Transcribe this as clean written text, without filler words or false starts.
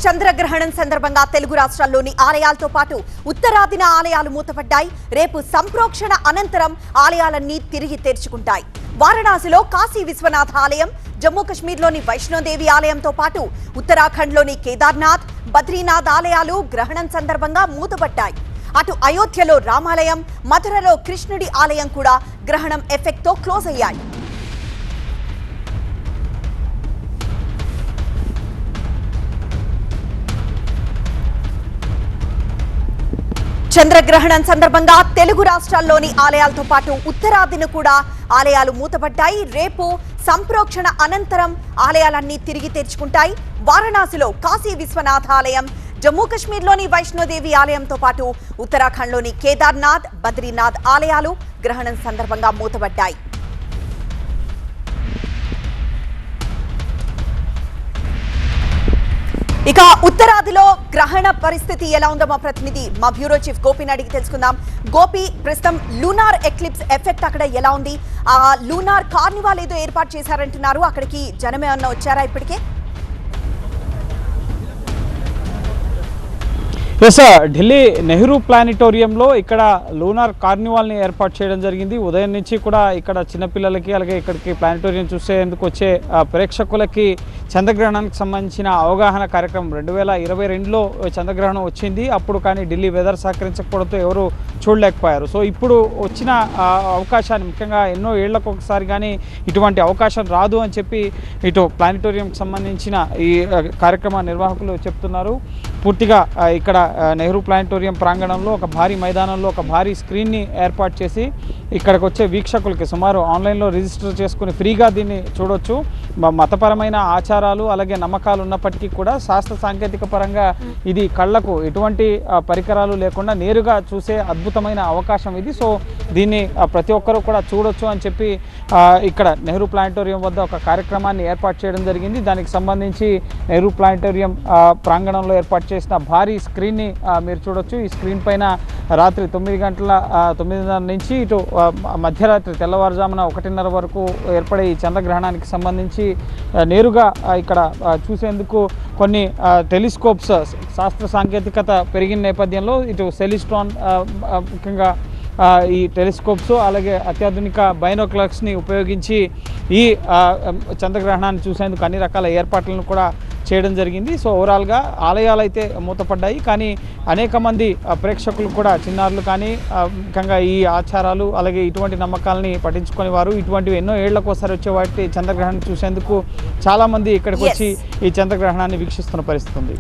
చంద్రగ్రహణం సందర్భంగా తెలుగు రాష్ట్రాల్లోని ఆలయాలతో పాటు ఉత్తరాదిన ఆలయాలు మూతపడ్డాయి. రేపు సంప్రోక్షణ అనంతరం ఆలయాలన్నీ తిరిగి తెరుచుకుంటాయి. వారణాసిలో కాశీ విశ్వనాథ ఆలయం, జమ్మూ కశ్మీర్లోని వైష్ణోదేవి ఆలయంతో పాటు ఉత్తరాఖండ్లోని కేదార్నాథ్, బద్రీనాథ్ ఆలయాలు గ్రహణం సందర్భంగా మూతపడ్డాయి. అటు అయోధ్యలో రామాలయం, మథురలో కృష్ణుడి ఆలయం కూడా గ్రహణం ఎఫెక్ట్తో క్లోజ్ అయ్యాయి. చంద్రగ్రహణం సందర్భంగా తెలుగు రాష్ట్రాల్లోని ఆలయాలతో పాటు ఉత్తరాదిన కూడా ఆలయాలు మూతపడ్డాయి. రేపు సంప్రోక్షణ అనంతరం ఆలయాలన్నీ తిరిగి తెరుచుకుంటాయి. వారణాసిలో కాశీ విశ్వనాథ ఆలయం, జమ్మూ కశ్మీర్లోని వైష్ణోదేవి ఆలయంతో పాటు ఉత్తరాఖండ్లోని కేదార్నాథ్, బద్రీనాథ్ ఆలయాలు గ్రహణం సందర్భంగా మూతపడ్డాయి. ఇక ఉత్తరాదిలో గ్రహణ పరిస్థితి ఎలా ఉందో మా ప్రతినిధి, మా బ్యూరో చీఫ్ గోపిని అడిగి తెలుసుకుందాం. గోపి, ప్రస్తుతం లూనార్ ఎక్లిప్స్ ఎఫెక్ట్ అక్కడ ఎలా ఉంది? ఆ లూనార్ కార్నివాల్ ఏదో ఏర్పాటు చేశారంటున్నారు, అక్కడికి జనం ఏమన్నా వచ్చారా ఇప్పటికే? ఢిల్లీ నెహ్రూ ప్లానిటోరియంలో ఇక్కడ లూనార్ కార్నివాల్ని ఏర్పాటు చేయడం జరిగింది. ఉదయం నుంచి కూడా ఇక్కడ చిన్నపిల్లలకి అలాగే ఇక్కడికి ప్లానిటోరియం చూసేందుకు వచ్చే ప్రేక్షకులకి చంద్రగ్రహణానికి సంబంధించిన అవగాహన కార్యక్రమం 2022లో చంద్రగ్రహణం వచ్చింది. అప్పుడు కానీ ఢిల్లీ వెదర్ సహకరించకపోవడంతో ఎవరు చూడలేకపోయారు. సో ఇప్పుడు వచ్చిన అవకాశాన్ని, ముఖ్యంగా ఎన్నో ఏళ్లకు ఒకసారి కానీ ఇటువంటి అవకాశం రాదు అని చెప్పి ఇటు ప్లానిటోరియంకి సంబంధించిన ఈ కార్యక్రమ నిర్వాహకులు చెప్తున్నారు. పూర్తిగా ఇక్కడ నెహ్రూ ప్లానిటోరియం ప్రాంగణంలో ఒక భారీ మైదానంలో ఒక భారీ స్క్రీన్ని ఏర్పాటు చేసి ఇక్కడికి వచ్చే వీక్షకులకి సుమారు ఆన్లైన్లో రిజిస్టర్ చేసుకుని ఫ్రీగా దీన్ని చూడొచ్చు. మతపరమైన ఆచారాలు అలాగే నమ్మకాలు ఉన్నప్పటికీ కూడా శాస్త్ర సాంకేతిక పరంగా ఇది కళ్లకు ఎటువంటి పరికరాలు లేకుండా నేరుగా చూసే అద్భుతమైన అవకాశం ఇది. సో దీన్ని ప్రతి ఒక్కరూ కూడా చూడొచ్చు అని చెప్పి ఇక్కడ నెహ్రూ ప్లానిటోరియం వద్ద ఒక కార్యక్రమాన్ని ఏర్పాటు చేయడం జరిగింది. దానికి సంబంధించి నెహ్రూ ప్లానిటోరియం ప్రాంగణంలో ఏర్పాటు చేసిన భారీ స్క్రీన్ని మీరు చూడొచ్చు. ఈ స్క్రీన్ పైన రాత్రి 9:30 నుంచి ఇటు మధ్యరాత్రి తెల్లవారుజామున 1:30 వరకు ఏర్పడే ఈ చంద్రగ్రహణానికి సంబంధించి నేరుగా ఇక్కడ చూసేందుకు కొన్ని టెలిస్కోప్స్, శాస్త్ర సాంకేతికత పెరిగిన నేపథ్యంలో ఇటు సెలిస్ట్రాన్, ముఖ్యంగా ఈ టెలిస్కోప్స్ అలాగే అత్యాధునిక బైనోక్యులర్స్ని ఉపయోగించి ఈ చంద్రగ్రహణాన్ని చూసేందుకు అన్ని రకాల ఏర్పాట్లను కూడా చేయడం జరిగింది. సో ఓవరాల్గా ఆలయాలు అయితే మూతపడ్డాయి, కానీ అనేక మంది ప్రేక్షకులు కూడా, చిన్నారులు కానీ ముఖ్యంగా ఈ ఆచారాలు అలాగే ఇటువంటి నమ్మకాలని పట్టించుకునే వారు ఇటువంటివి ఎన్నో ఏళ్లకోసారి వచ్చే వాటి చంద్రగ్రహణం చూసేందుకు చాలామంది ఇక్కడికి వచ్చి ఈ చంద్రగ్రహణాన్ని వీక్షిస్తున్న పరిస్థితి ఉంది.